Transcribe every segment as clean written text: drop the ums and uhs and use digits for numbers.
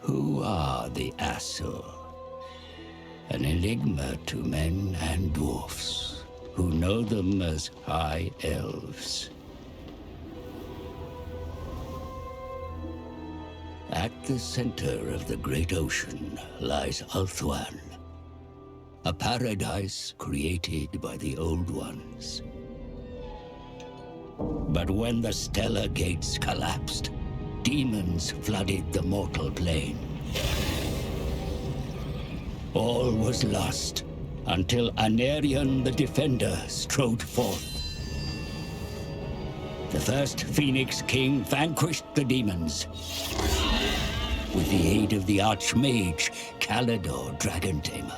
Who are the Asur? An enigma to men and dwarfs, who know them as High Elves. At the center of the great ocean lies Ulthuan, a paradise created by the Old Ones. But when the stellar gates collapsed, demons flooded the mortal plane. All was lost until Anarion the Defender strode forth. The first Phoenix King vanquished the demons with the aid of the Archmage Calador Dragon Tamer.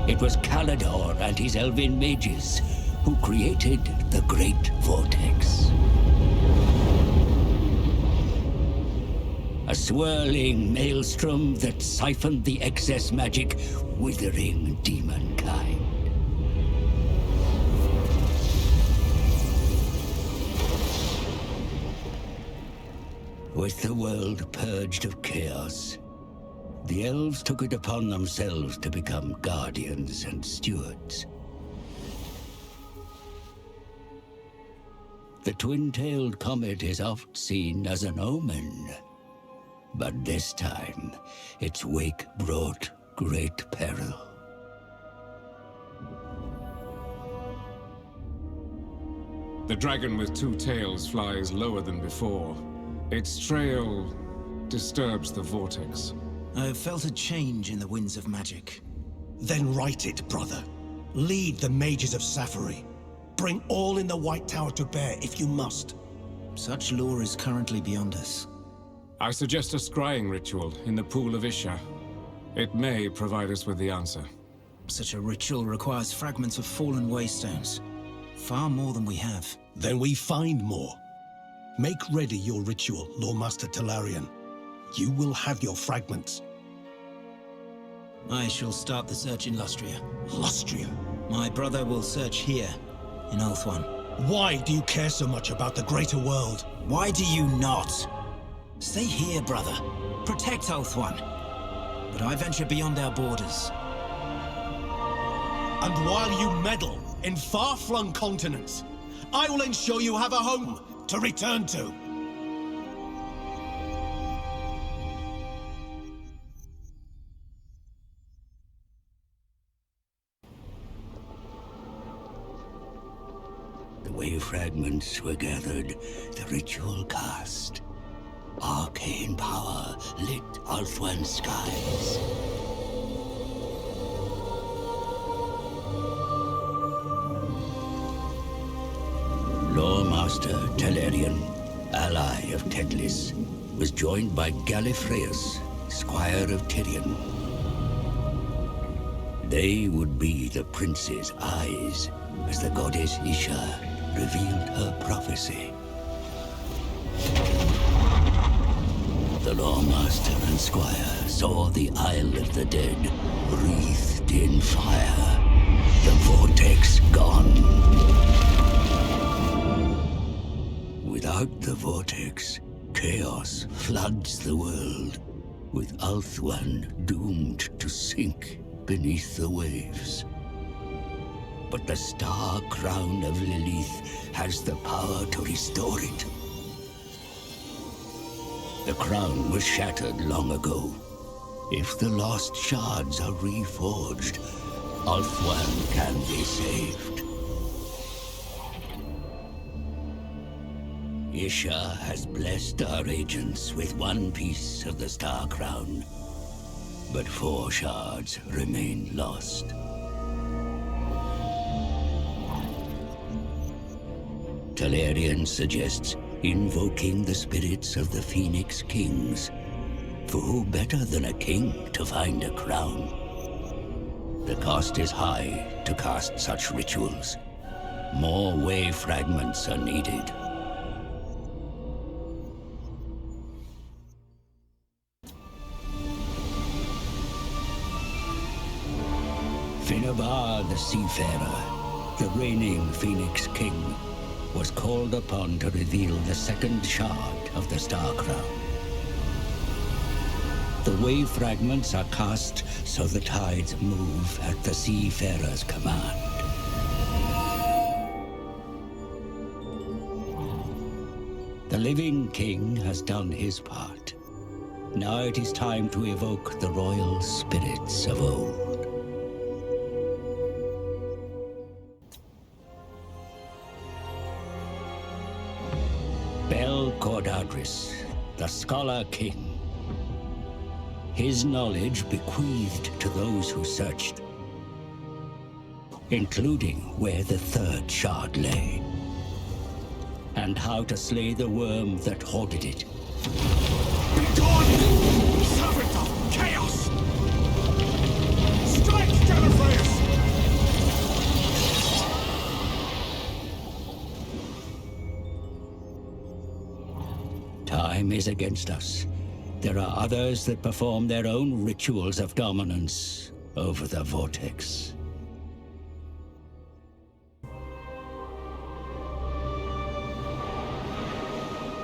It was Calador and his elven mages who created the Great Vortex. A swirling maelstrom that siphoned the excess magic, withering demonkind. With the world purged of chaos, the elves took it upon themselves to become guardians and stewards. The twin-tailed comet is oft seen as an omen, but this time its wake brought great peril. The dragon with two tails flies lower than before. Its trail disturbs the vortex. I have felt a change in the winds of magic. Then right it, brother. Lead the mages of Safari. Bring all in the White Tower to bear if you must. Such lore is currently beyond us. I suggest a scrying ritual in the pool of Isha. It may provide us with the answer. Such a ritual requires fragments of fallen waystones. Far more than we have. Then we find more. Make ready your ritual, Loremaster Talarian. You will have your fragments. I shall start the search in Lustria. Lustria? My brother will search here, in Ulthuan. Why do you care so much about the greater world? Why do you not? Stay here, brother. Protect Ulthuan. But I venture beyond our borders. And while you meddle in far-flung continents, I will ensure you have a home to return to. The way fragments were gathered, the ritual cast. Arcane power lit Ulthuan's skies. Loremaster Talarian, ally of Tedlis, was joined by Gallifreyus, squire of Tyrion. They would be the prince's eyes as the goddess Isha revealed her prophecy. The Loremaster and squire saw the Isle of the Dead wreathed in fire, the vortex gone. Without the vortex, chaos floods the world, with Ulthuan doomed to sink beneath the waves. But the star crown of Lilith has the power to restore it. The crown was shattered long ago. If the lost shards are reforged, Ulthuan can be saved. Isha has blessed our agents with one piece of the Star Crown, but 4 shards remain lost. Talarian suggests invoking the spirits of the Phoenix Kings, for who better than a king to find a crown? The cost is high to cast such rituals. More way fragments are needed. Finnabar the Seafarer, the reigning Phoenix King, was called upon to reveal the second shard of the Star Crown. The wave fragments are cast so the tides move at the seafarer's command. The living king has done his part. Now it is time to evoke the royal spirits of old. Bel Cordadris, the Scholar King. His knowledge bequeathed to those who searched, including where the third shard lay, and how to slay the worm that hoarded it. Be gone, servant of chaos! Strike, Gallifreyus! Time is against us. There are others that perform their own rituals of dominance over the vortex.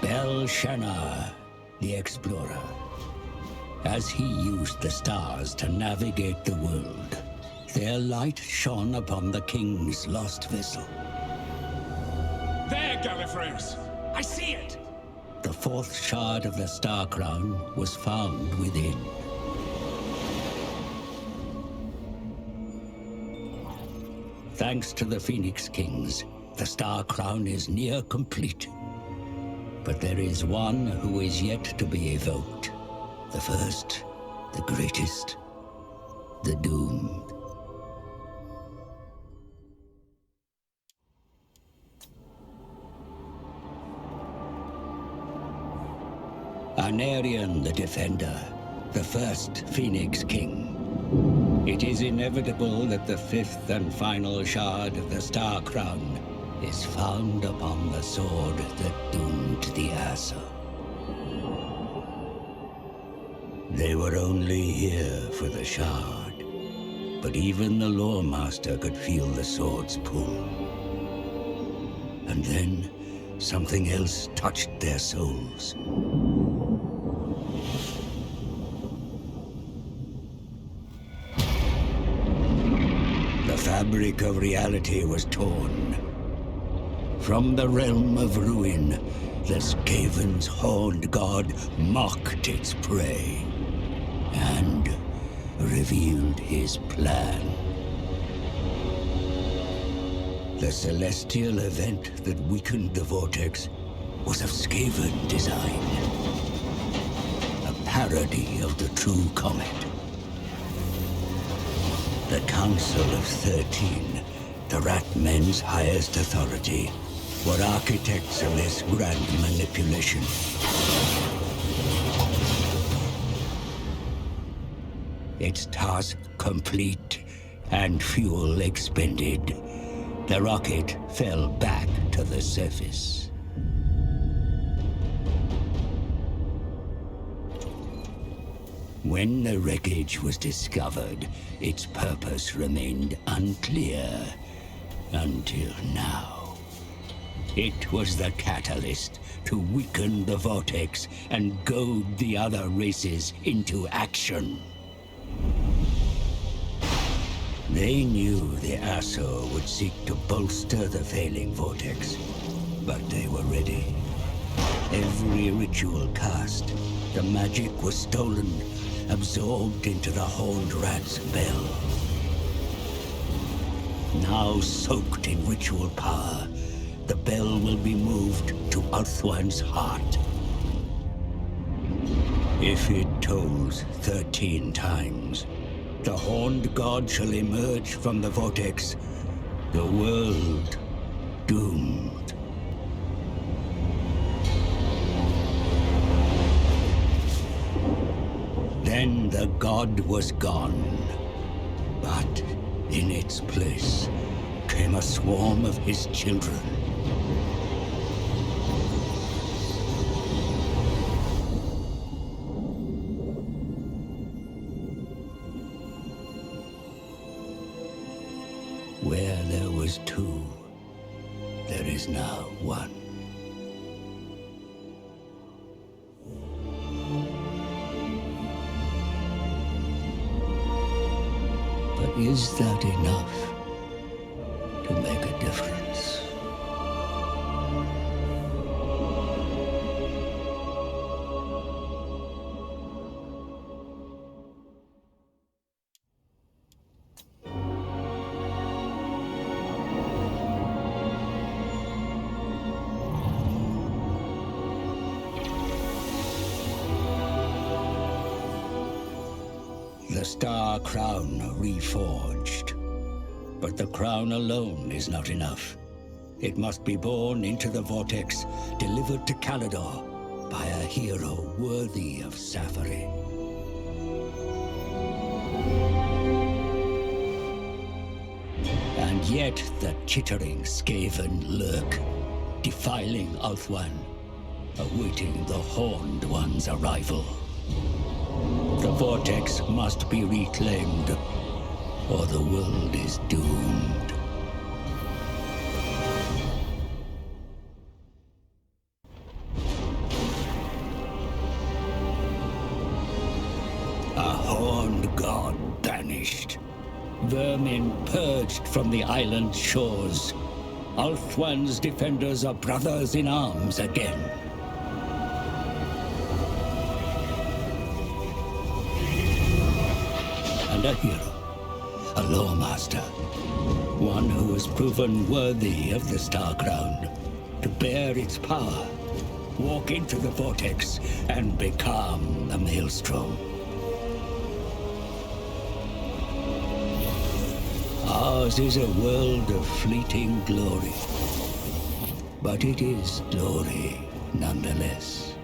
Bel-Shanar, the explorer. As he used the stars to navigate the world, their light shone upon the king's lost vessel. There, Gallifreyus! I see it! The fourth shard of the Star Crown was found within. Thanks to the Phoenix Kings, the Star Crown is near complete. But there is one who is yet to be evoked. The first, the greatest, the doomed. Anarion the Defender, the first Phoenix King. It is inevitable that the fifth and final shard of the Star Crown is found upon the sword that doomed the Asso. They were only here for the shard, but even the Lore Master could feel the sword's pull. And then, something else touched their souls. The fabric of reality was torn. From the realm of ruin, the Skaven's horned god mocked its prey and revealed his plan. The celestial event that weakened the vortex was of Skaven design. A parody of the true comet. The Council of 13, the Rat Men's highest authority, were architects of this grand manipulation. Its task complete and fuel expended, the rocket fell back to the surface. When the wreckage was discovered, its purpose remained unclear until now. It was the catalyst to weaken the vortex and goad the other races into action. They knew the Asso would seek to bolster the failing vortex, but they were ready. Every ritual cast, the magic was stolen, absorbed into the Horned Rat's bell. Now soaked in ritual power, the bell will be moved to Ulthuan's heart. If it tolls 13 times, the Horned God shall emerge from the vortex, the world doomed. Then the god was gone, but in its place came a swarm of his children. Where there was two, there is now one. Is that enough to make a difference? The Star Crown reforged. But the crown alone is not enough. It must be born into the vortex, delivered to Calador by a hero worthy of Safari. And yet the chittering Skaven lurk, defiling Ulthuan, awaiting the Horned One's arrival. The vortex must be reclaimed, or the world is doomed. A horned god banished. Vermin purged from the island's shores. Ulthuan's defenders are brothers in arms again. And a hero, a lawmaster, one who has proven worthy of the Star Crown, to bear its power, walk into the vortex, and become the Maelstrom. Ours is a world of fleeting glory, but it is glory nonetheless.